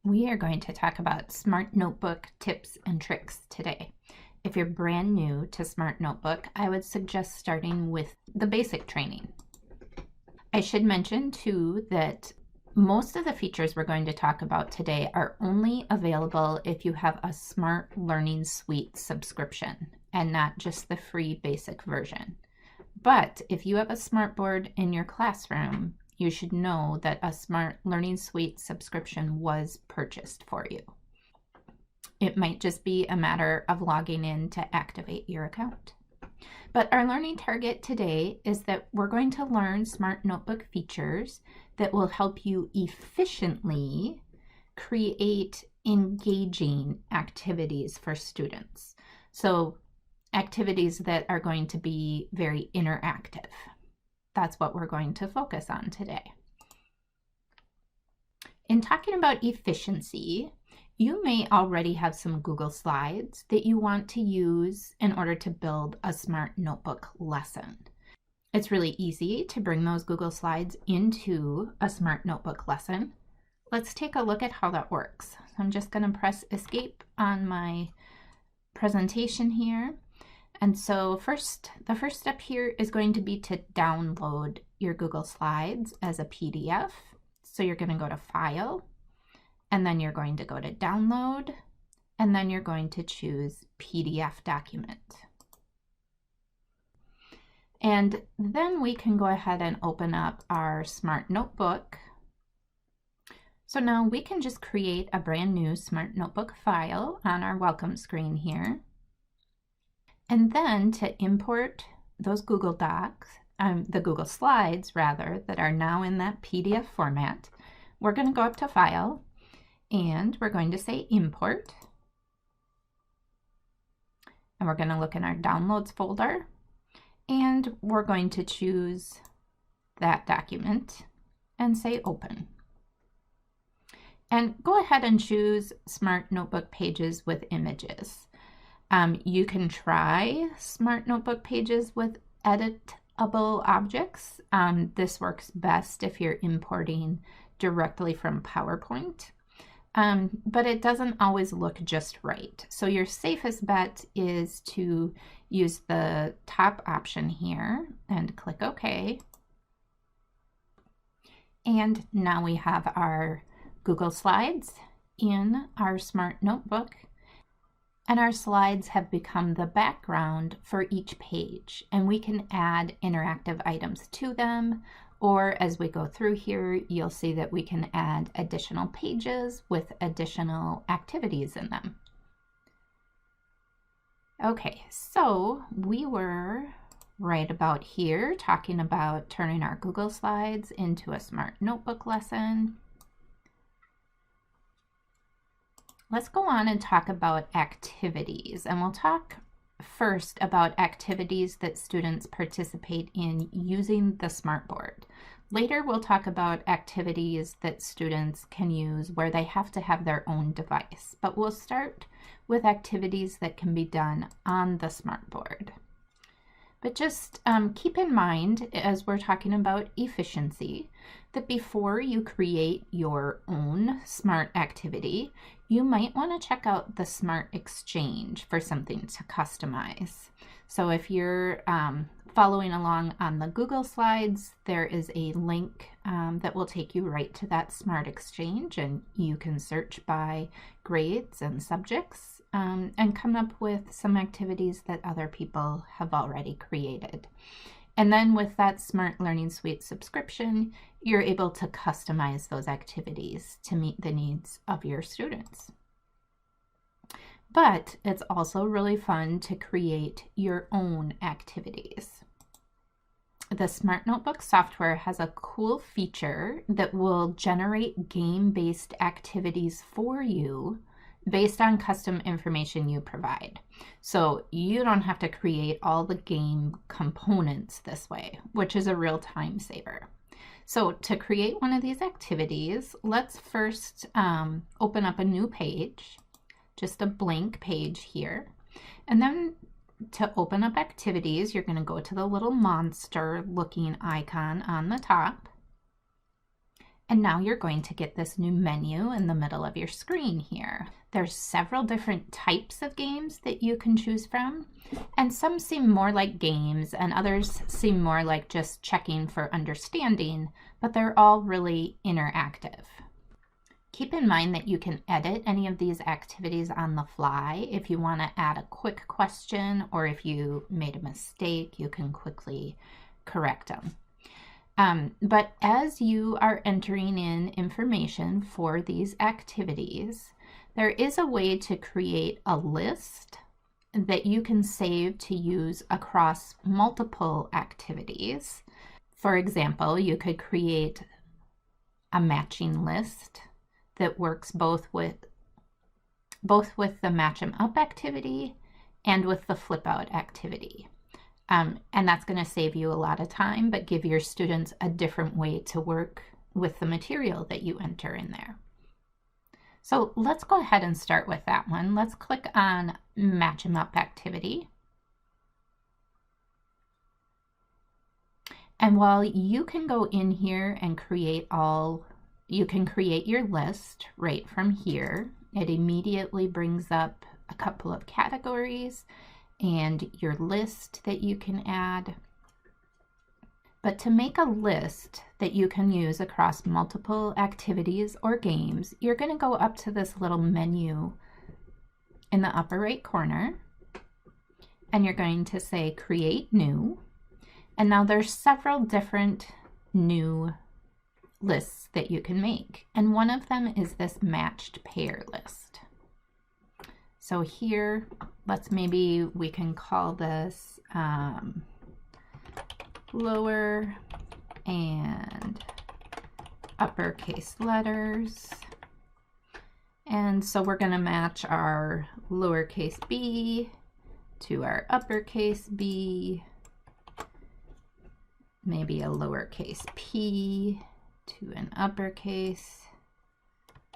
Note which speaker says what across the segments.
Speaker 1: We are going to talk about Smart Notebook tips and tricks today. If you're brand new to Smart Notebook, I would suggest starting with the basic training. I should mention too that most of the features we're going to talk about today are only available if you have a Smart Learning Suite subscription and not just the free basic version. But if you have a smartboard in your classroom, you should know that a Smart Learning Suite subscription was purchased for you. It might just be a matter of logging in to activate your account. But our learning target today is that we're going to learn Smart Notebook features that will help you efficiently create engaging activities for students. So activities that are going to be very interactive. That's what we're going to focus on today. In talking about efficiency, you may already have some Google Slides that you want to use in order to build a Smart Notebook lesson. It's really easy to bring those Google Slides into a Smart Notebook lesson. Let's take a look at how that works. I'm just going to press Escape on my presentation here. And so the first step here is going to be to download your Google Slides as a PDF. So you're going to go to File, and then you're going to go to Download, and then you're going to choose PDF Document. And then we can go ahead and open up our Smart Notebook. So now we can just create a brand new Smart Notebook file on our welcome screen here. And then to import those Google Docs, the Google Slides rather, that are now in that PDF format, we're going to go up to File and we're going to say Import. And we're going to look in our Downloads folder and we're going to choose that document and say Open. And go ahead and choose Smart Notebook Pages with Images. You can try Smart Notebook Pages with editable objects. This works best if you're importing directly from PowerPoint, but it doesn't always look just right. So your safest bet is to use the top option here and click OK. And now we have our Google Slides in our Smart Notebook. And our slides have become the background for each page, and we can add interactive items to them, or as we go through here, you'll see that we can add additional pages with additional activities in them. Okay, so we were right about here talking about turning our Google Slides into a Smart Notebook lesson. Let's go on and talk about activities, and we'll talk first about activities that students participate in using the smartboard. Later, we'll talk about activities that students can use where they have to have their own device, but we'll start with activities that can be done on the smartboard. But just keep in mind, as we're talking about efficiency, that before you create your own smart activity, you might want to check out the Smart Exchange for something to customize. So if you're following along on the Google Slides, there is a link that will take you right to that Smart Exchange, and you can search by grades and subjects and come up with some activities that other people have already created. And then with that Smart Learning Suite subscription, you're able to customize those activities to meet the needs of your students. But it's also really fun to create your own activities. The Smart Notebook software has a cool feature that will generate game-based activities for you based on custom information you provide. So you don't have to create all the game components this way, which is a real time saver. So to create one of these activities, let's first open up a new page, just a blank page here. And then to open up activities, you're going to go to the little monster looking icon on the top. And now you're going to get this new menu in the middle of your screen here. There's several different types of games that you can choose from, and some seem more like games and others seem more like just checking for understanding, but they're all really interactive. Keep in mind that you can edit any of these activities on the fly. If you want to add a quick question or if you made a mistake, you can quickly correct them. But as you are entering in information for these activities, there is a way to create a list that you can save to use across multiple activities. For example, you could create a matching list that works both with the match 'em up activity and with the flip out activity. And that's going to save you a lot of time, but give your students a different way to work with the material that you enter in there. So let's go ahead and start with that one. Let's click on Match 'em Up activity. And while you can go in here and you can create your list right from here. It immediately brings up a couple of categories and your list that you can add. But to make a list that you can use across multiple activities or games, you're going to go up to this little menu in the upper right corner, and you're going to say Create New. And now there's several different new lists that you can make, and one of them is this matched pair list. So here, we can call this lower and uppercase letters. And so we're going to match our lowercase b to our uppercase b, maybe a lowercase p to an uppercase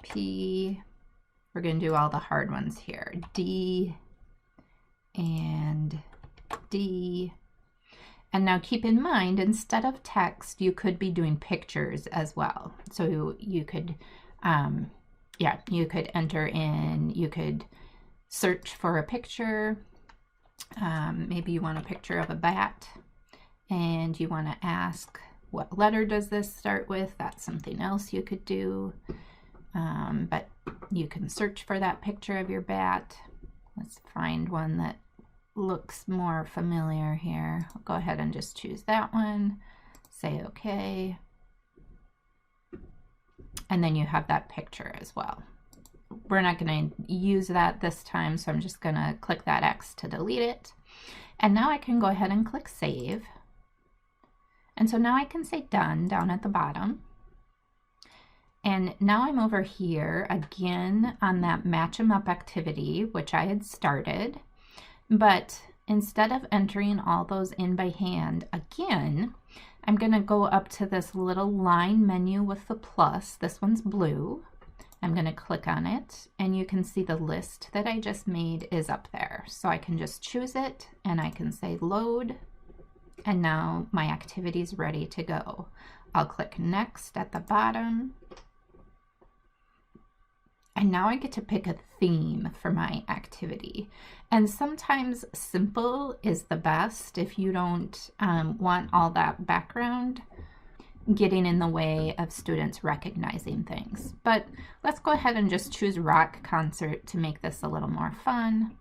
Speaker 1: p. We're going to do all the hard ones here. D and D. And now keep in mind, instead of text, you could be doing pictures as well. So you could, you could enter in, you could search for a picture. Maybe you want a picture of a bat and you want to ask, what letter does this start with? That's something else you could do. But you can search for that picture of your bat. Let's find one that looks more familiar here. I'll go ahead and just choose that one. Say OK. And then you have that picture as well. We're not going to use that this time, so I'm just going to click that X to delete it. And now I can go ahead and click Save. And so now I can say Done down at the bottom. And now I'm over here again on that Match 'em Up activity, which I had started. But instead of entering all those in by hand again, I'm going to go up to this little line menu with the plus. This one's blue. I'm going to click on it, and you can see the list that I just made is up there. So I can just choose it, and I can say Load, and now my activity is ready to go. I'll click Next at the bottom. And now I get to pick a theme for my activity. And sometimes simple is the best if you don't want all that background getting in the way of students recognizing things. But let's go ahead and just choose rock concert to make this a little more fun,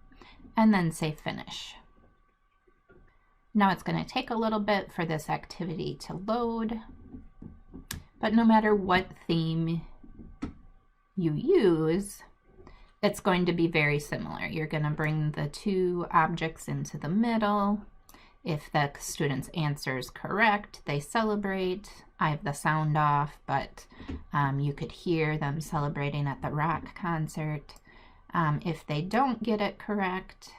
Speaker 1: and then say Finish. Now it's going to take a little bit for this activity to load, but no matter what theme you use, it's going to be very similar. You're going to bring the two objects into the middle. If the student's answer is correct, they celebrate. I have the sound off, but you could hear them celebrating at the rock concert. If they don't get it correct,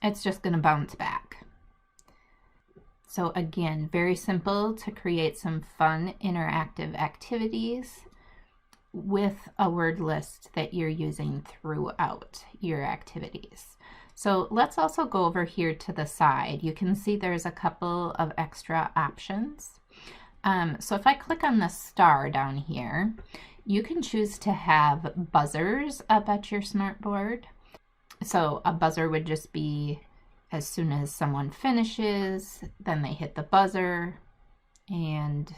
Speaker 1: it's just going to bounce back. So again, very simple to create some fun interactive activities with a word list that you're using throughout your activities. So let's also go over here to the side. You can see there's a couple of extra options. So if I click on the star down here, you can choose to have buzzers up at your smartboard. So a buzzer would just be as soon as someone finishes, then they hit the buzzer, and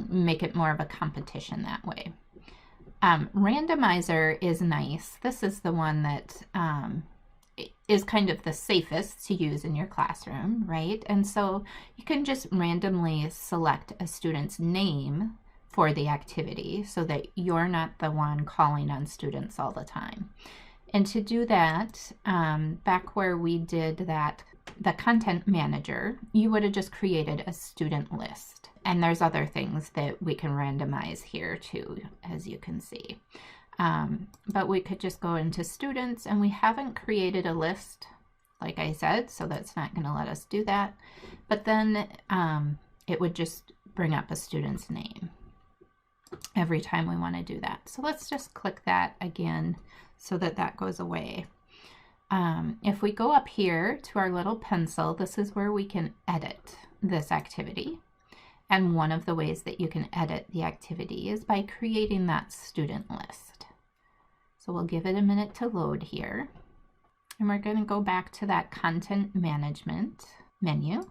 Speaker 1: make it more of a competition that way. Randomizer is nice. This is the one that is kind of the safest to use in your classroom, right? And so you can just randomly select a student's name for the activity so that you're not the one calling on students all the time. And to do that, back where we did that, the content manager, you would have just created a student list. And there's other things that we can randomize here too, as you can see. But we could just go into students, and we haven't created a list, like I said, so that's not going to let us do that. But then it would just bring up a student's name every time we want to do that. So let's just click that again so that that goes away. If we go up here to our little pencil, this is where we can edit this activity. And one of the ways that you can edit the activity is by creating that student list. So we'll give it a minute to load here. And we're going to go back to that content management menu.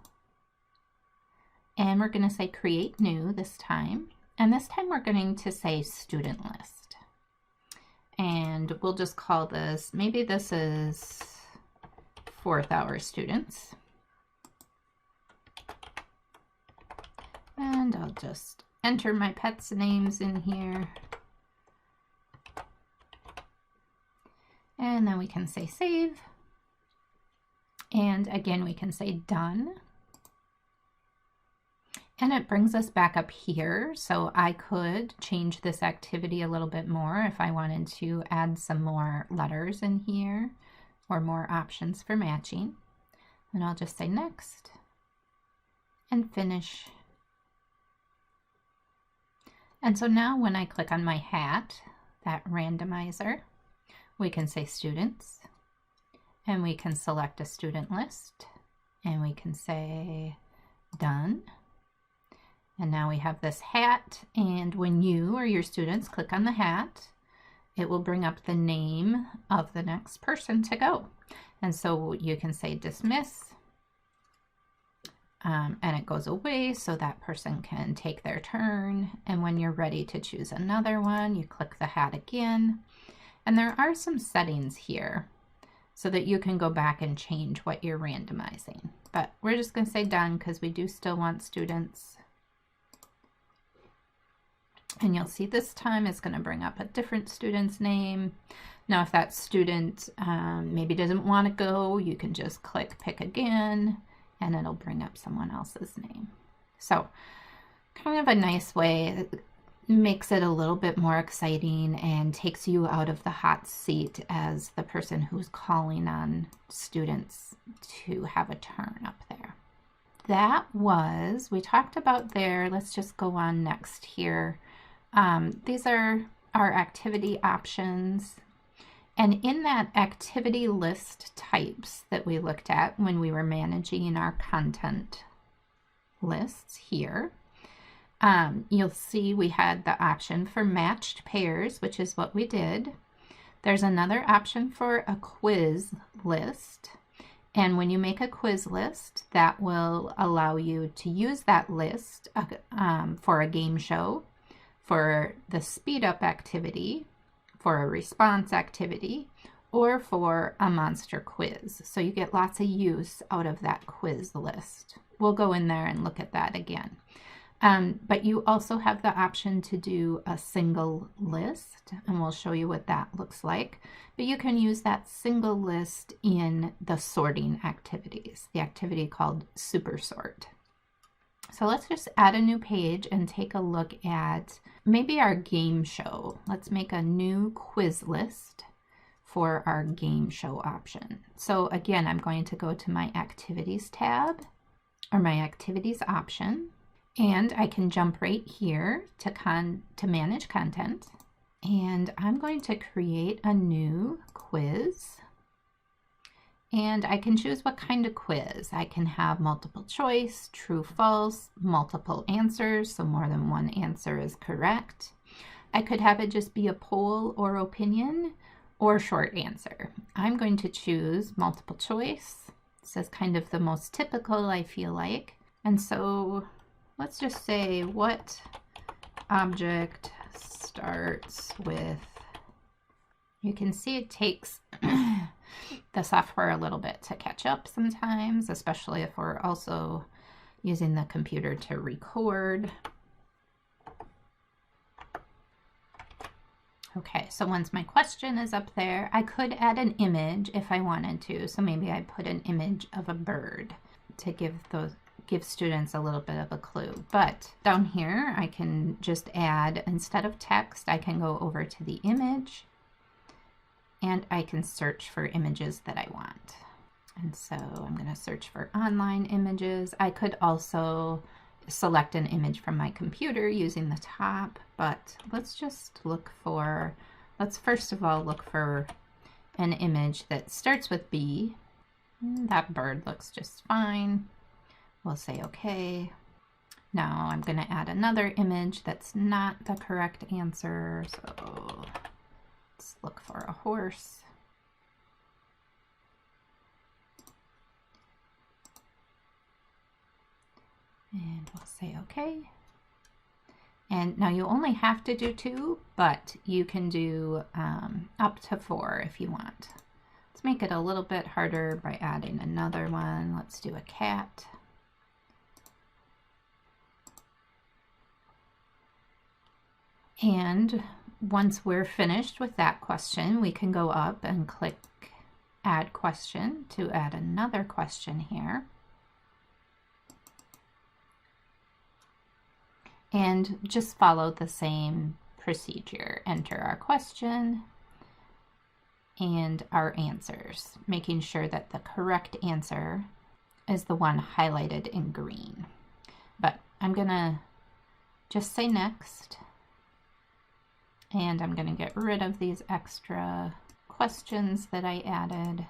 Speaker 1: And we're going to say create new this time. And this time we're going to say student list. And we'll just call this, maybe this is 4th hour students. And I'll just enter my pets' names in here. And then we can say save. And again, we can say done. And it brings us back up here. So I could change this activity a little bit more if I wanted to add some more letters in here or more options for matching. And I'll just say next and finish. And so now when I click on my hat, that randomizer, we can say students, and we can select a student list, and we can say done. And now we have this hat, and when you or your students click on the hat, it will bring up the name of the next person to go. And so you can say dismiss, and it goes away so that person can take their turn. And when you're ready to choose another one, you click the hat again. And there are some settings here so that you can go back and change what you're randomizing. But we're just going to say done because we do still want students. And you'll see this time it's going to bring up a different student's name. Now, if that student maybe doesn't want to go, you can just click pick again, and it'll bring up someone else's name. So kind of a nice way, makes it a little bit more exciting and takes you out of the hot seat as the person who's calling on students to have a turn up there. That was, we talked about there, let's just go on next here. These are our activity options. And in that activity list types that we looked at when we were managing our content lists here, you'll see we had the option for matched pairs, which is what we did. There's another option for a quiz list. And when you make a quiz list, that will allow you to use that list for a game show, for the speed up activity, for a response activity, or for a monster quiz. So you get lots of use out of that quiz list. We'll go in there and look at that again. But you also have the option to do a single list, and we'll show you what that looks like. But you can use that single list in the sorting activities, the activity called Super Sort. So let's just add a new page and take a look at maybe our game show. Let's make a new quiz list for our game show option. So again, I'm going to go to my activities tab or my activities option, and I can jump right here to manage content. And I'm going to create a new quiz. And I can choose what kind of quiz. I can have multiple choice, true, false, multiple answers, so more than one answer is correct. I could have it just be a poll or opinion or short answer. I'm going to choose multiple choice. This is kind of the most typical, I feel like. And so let's just say, what object starts with, you can see it takes the software a little bit to catch up sometimes, especially if we're also using the computer to record. Okay, so once my question is up there, I could add an image if I wanted to. So maybe I put an image of a bird to give students a little bit of a clue. But down here, I can just add, instead of text, I can go over to the image and I can search for images that I want. And so I'm going to search for online images. I could also select an image from my computer using the top, but let's just look for, let's first of all look for an image that starts with B. That bird looks just fine. We'll say okay. Now I'm going to add another image that's not the correct answer, so let's look for a horse. And we'll say okay. And now you only have to do 2, but you can do up to 4 if you want. Let's make it a little bit harder by adding another one. Let's do a cat. And once we're finished with that question, we can go up and click Add Question to add another question here. And just follow the same procedure. Enter our question and our answers, making sure that the correct answer is the one highlighted in green. But I'm gonna just say next, and I'm gonna get rid of these extra questions that I added,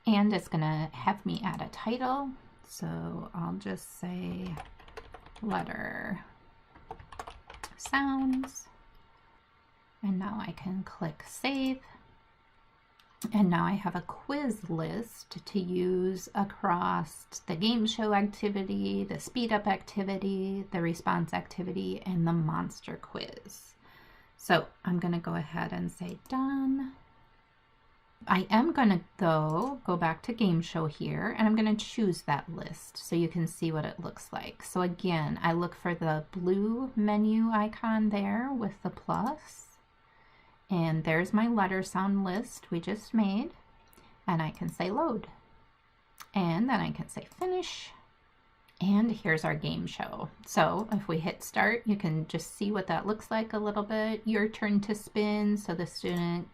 Speaker 1: and it's gonna have me add a title. So I'll just say letter sounds, and now I can click save, and now I have a quiz list to use across the game show activity, the speed up activity, the response activity, and the monster quiz. So I'm going to go ahead and say done. I am going to, though, go back to Game Show here, and I'm going to choose that list so you can see what it looks like. So again, I look for the blue menu icon there with the plus, and there's my letter sound list we just made, and I can say load, and then I can say finish, and here's our game show. So if we hit start, you can just see what that looks like a little bit. Your turn to spin, so the student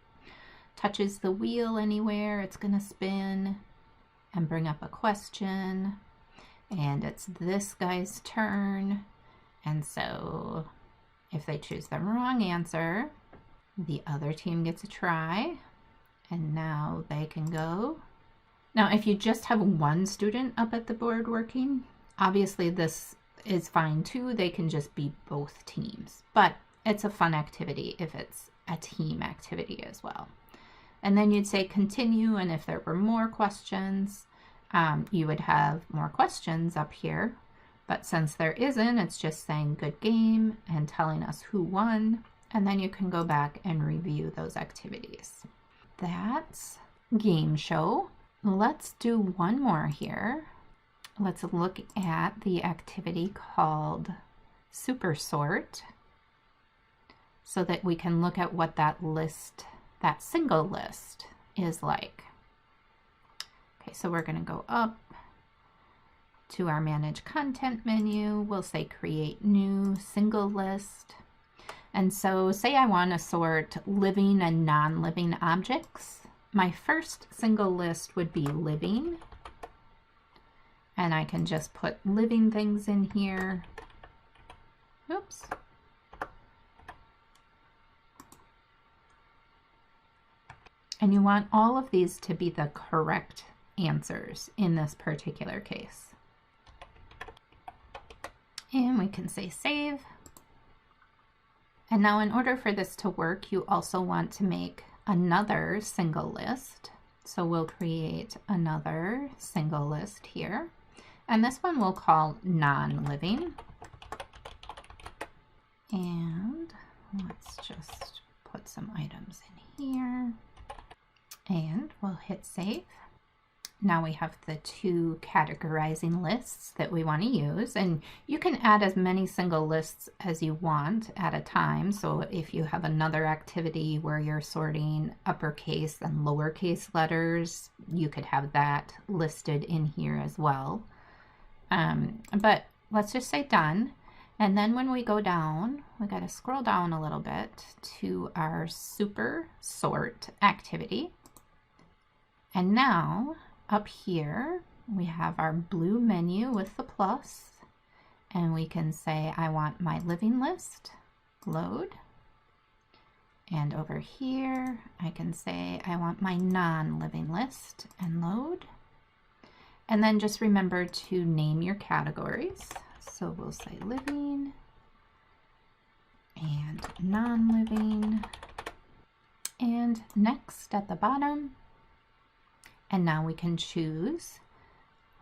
Speaker 1: touches the wheel anywhere, it's going to spin and bring up a question, and it's this guy's turn. And so if they choose the wrong answer, the other team gets a try, and now they can go. Now if you just have one student up at the board working, obviously this is fine too. They can just be both teams, but it's a fun activity if it's a team activity as well. And then you'd say continue, and if there were more questions, you would have more questions up here. But since there isn't, it's just saying good game and telling us who won, and then you can go back and review those activities. That's game show. Let's do one more here. Let's look at the activity called Super Sort, so that we can look at what that list, that single list, is like. Okay, so we're going to go up to our Manage Content menu. We'll say Create New Single List. And so say I want to sort living and non-living objects. My first single list would be living. And I can just put living things in here. Oops. And you want all of these to be the correct answers in this particular case. And we can say save. And now in order for this to work, you also want to make another single list. So we'll create another single list here. And this one we'll call non-living. And let's just put some items in here. And we'll hit save. Now we have the two categorizing lists that we want to use, and you can add as many single lists as you want at a time. So if you have another activity where you're sorting uppercase and lowercase letters, you could have that listed in here as well. But let's just say done. And then when we go down, we got to scroll down a little bit to our super sort activity. And now up here, we have our blue menu with the plus, and we can say, I want my living list, load. And over here, I can say, I want my non-living list, and load. And then just remember to name your categories. So we'll say living and non-living, and next at the bottom. And now we can choose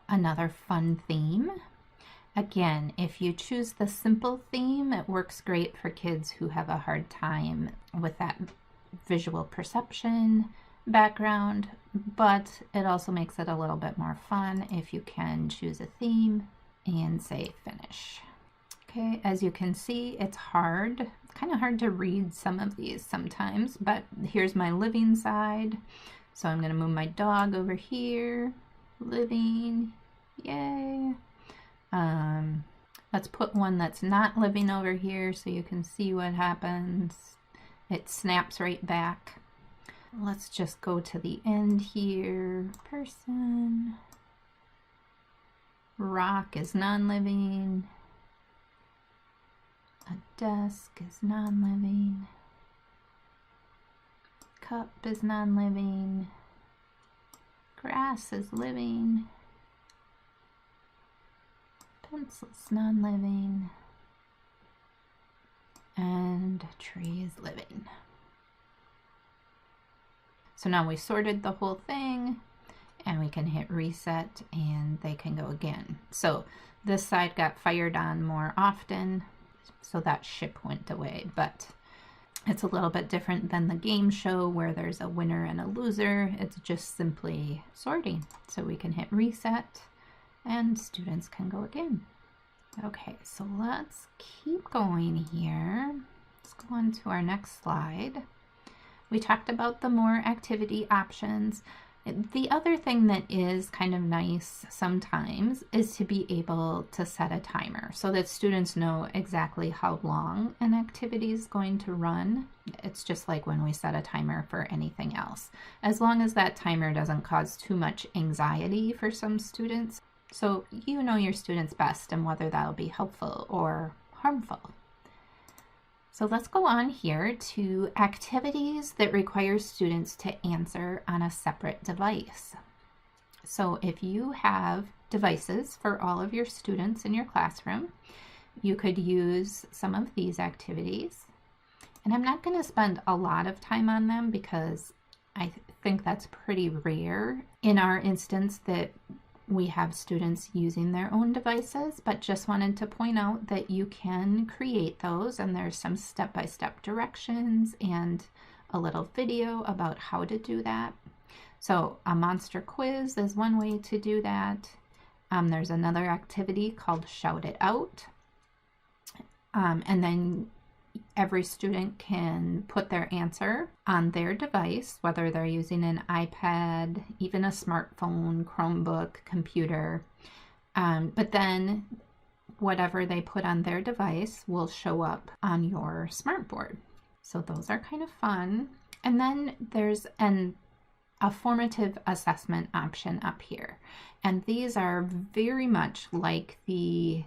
Speaker 1: another fun theme. Again, if you choose the simple theme, it works great for kids who have a hard time with that visual perception background, but it also makes it a little bit more fun if you can choose a theme and say finish. Okay, as you can see, it's hard. It's kind of hard to read some of these sometimes, but here's my living side. So I'm going to move my dog over here, living, yay. Let's put one that's not living over here so you can see what happens. It snaps right back. Let's just go to the end here. Person. Rock is non-living. A desk is non-living. Cup is non-living. Grass is living. Pencil's non-living. And tree is living. So now we sorted the whole thing, and we can hit reset and they can go again. So this side got fired on more often, so that ship went away, but it's a little bit different than the game show where there's a winner and a loser. It's just simply sorting. So we can hit reset and students can go again. Okay, so let's keep going here. Let's go on to our next slide. We talked about the more activity options. The other thing that is kind of nice sometimes is to be able to set a timer so that students know exactly how long an activity is going to run. It's just like when we set a timer for anything else, as long as that timer doesn't cause too much anxiety for some students. So you know your students best and whether that'll be helpful or harmful. So let's go on here to activities that require students to answer on a separate device. So if you have devices for all of your students in your classroom, you could use some of these activities. And I'm not going to spend a lot of time on them because I think that's pretty rare in our instance that we have students using their own devices, but just wanted to point out that you can create those, and there's some step-by-step directions and a little video about how to do that. So a monster quiz is one way to do that. There's another activity called Shout It Out. And then every student can put their answer on their device, whether they're using an iPad, even a smartphone, Chromebook, computer. But then whatever they put on their device will show up on your smartboard. So those are kind of fun. And then there's a formative assessment option up here. And these are very much like you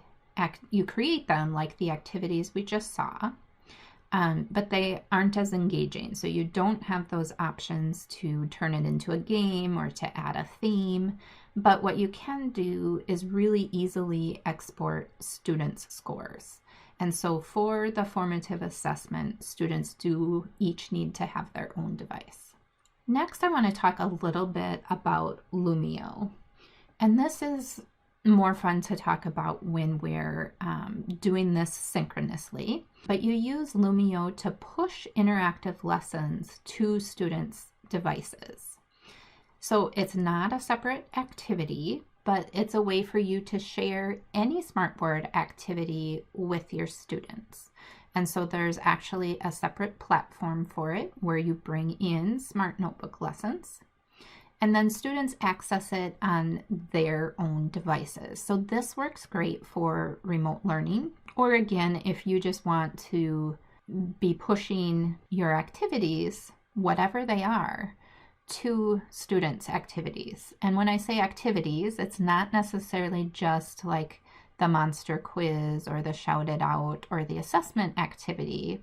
Speaker 1: create them like the activities we just saw. but they aren't as engaging. So you don't have those options to turn it into a game or to add a theme. But what you can do is really easily export students' scores. And so for the formative assessment, students do each need to have their own device. Next, I want to talk a little bit about Lumio. And this is more fun to talk about when we're doing this synchronously. But you use Lumio to push interactive lessons to students' devices. So it's not a separate activity, but it's a way for you to share any Smartboard activity with your students. And so there's actually a separate platform for it where you bring in Smart Notebook lessons, and then students access it on their own devices. So this works great for remote learning, or again, if you just want to be pushing your activities, whatever they are, to students' activities. And when I say activities, it's not necessarily just like the monster quiz or the shout it out or the assessment activity.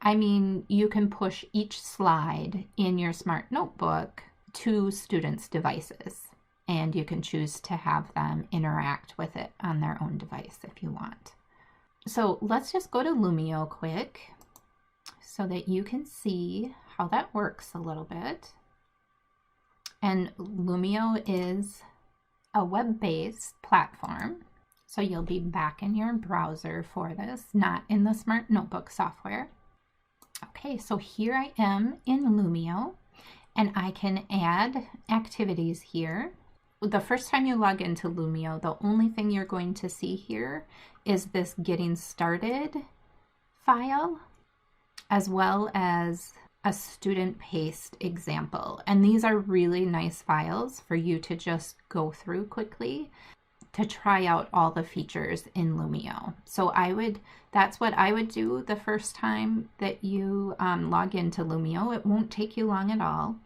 Speaker 1: I mean, you can push each slide in your Smart Notebook to students' devices, and you can choose to have them interact with it on their own device if you want. So let's just go to Lumio quick so that you can see how that works a little bit. And Lumio is a web-based platform, so you'll be back in your browser for this, not in the Smart Notebook software. Okay, so here I am in Lumio, and I can add activities here. The first time you log into Lumio, the only thing you're going to see here is this getting started file, as well as a student paced example. And these are really nice files for you to just go through quickly to try out all the features in Lumio. So that's what I would do the first time that you log into Lumio. It won't take you long at all.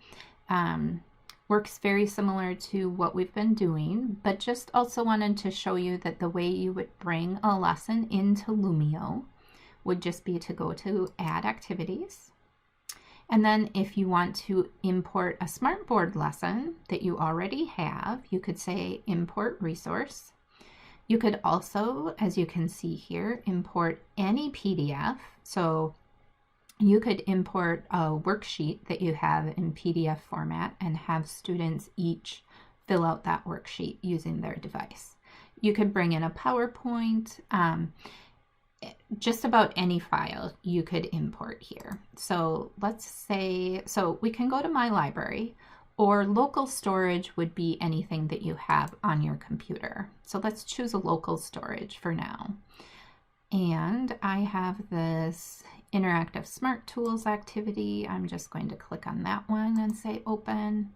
Speaker 1: Works very similar to what we've been doing, but just also wanted to show you that the way you would bring a lesson into Lumio would just be to go to Add Activities. And then if you want to import a Smartboard lesson that you already have, you could say Import Resource. You could also, as you can see here, import any PDF. So you could import a worksheet that you have in PDF format and have students each fill out that worksheet using their device. You could bring in a PowerPoint, just about any file you could import here. So let's say, so we can go to My Library, or local storage would be anything that you have on your computer. So let's choose a local storage for now. And I have this Interactive Smart Tools activity. I'm just going to click on that one and say Open.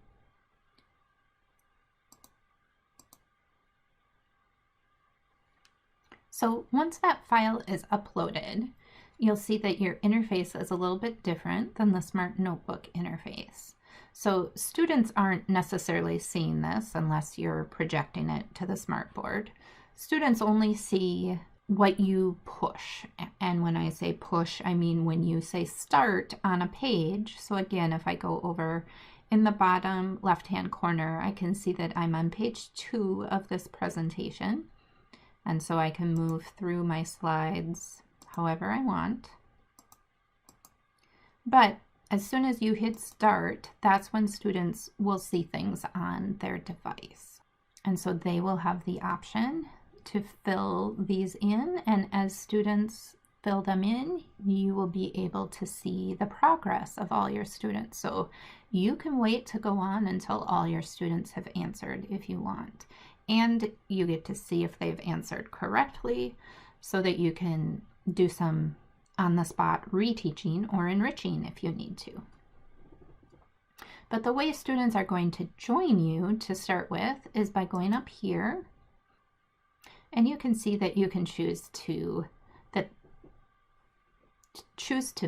Speaker 1: So once that file is uploaded, you'll see that your interface is a little bit different than the Smart Notebook interface. So students aren't necessarily seeing this unless you're projecting it to the Smartboard. Students only see what you push. And when I say push, I mean when you say start on a page. So again, if I go over in the bottom left-hand corner, I can see that I'm on page 2 of this presentation. And so I can move through my slides however I want. But as soon as you hit start, that's when students will see things on their device. And so they will have the option to fill these in. And as students fill them in, you will be able to see the progress of all your students. So you can wait to go on until all your students have answered if you want. And you get to see if they've answered correctly so that you can do some on-the-spot reteaching or enriching if you need to. But the way students are going to join you to start with is by going up here, and you can see that you can choose to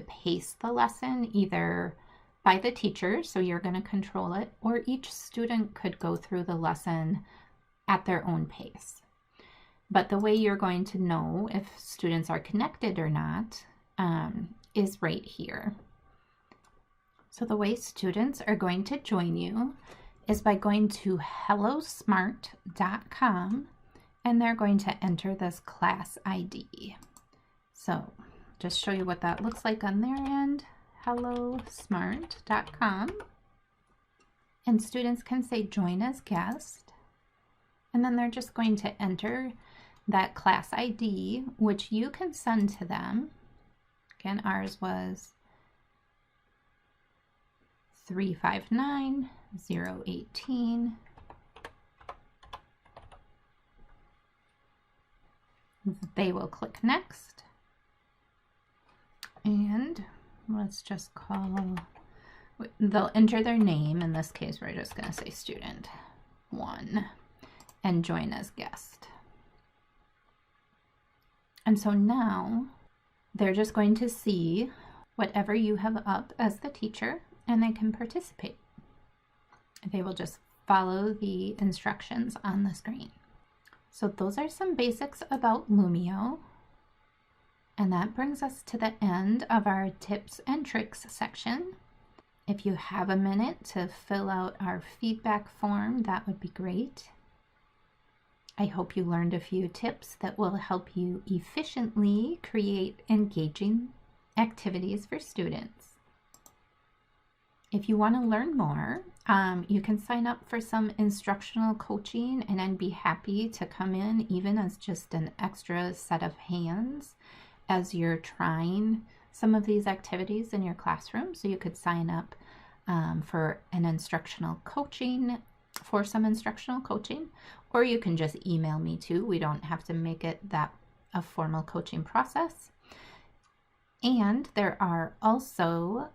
Speaker 1: pace the lesson either by the teacher, so you're going to control it, or each student could go through the lesson at their own pace. But the way you're going to know if students are connected or not is right here. So the way students are going to join you is by going to hellosmart.com, and they're going to enter this class ID. So just show you what that looks like on their end, hellosmart.com. And students can say join as guest, and then they're just going to enter that class ID, which you can send to them. Again, ours was 359018. They will click next, and let's just call, they'll enter their name. In this case, we're just going to say student 1 and join as guest. And so now they're just going to see whatever you have up as the teacher, and they can participate. They will just follow the instructions on the screen. So those are some basics about Lumio. And that brings us to the end of our tips and tricks section. If you have a minute to fill out our feedback form, that would be great. I hope you learned a few tips that will help you efficiently create engaging activities for students. If you want to learn more, you can sign up for some instructional coaching, and I'd be happy to come in even as just an extra set of hands as you're trying some of these activities in your classroom. So you could sign up for some instructional coaching, or you can just email me too. We don't have to make it that a formal coaching process. And there are also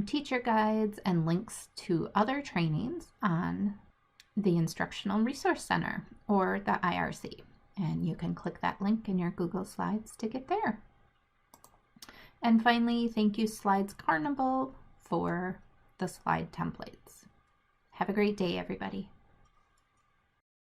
Speaker 1: teacher guides and links to other trainings on the Instructional Resource Center or the IRC. And you can click that link in your Google Slides to get there. And finally, thank you Slides Carnival for the slide templates. Have a great day, everybody.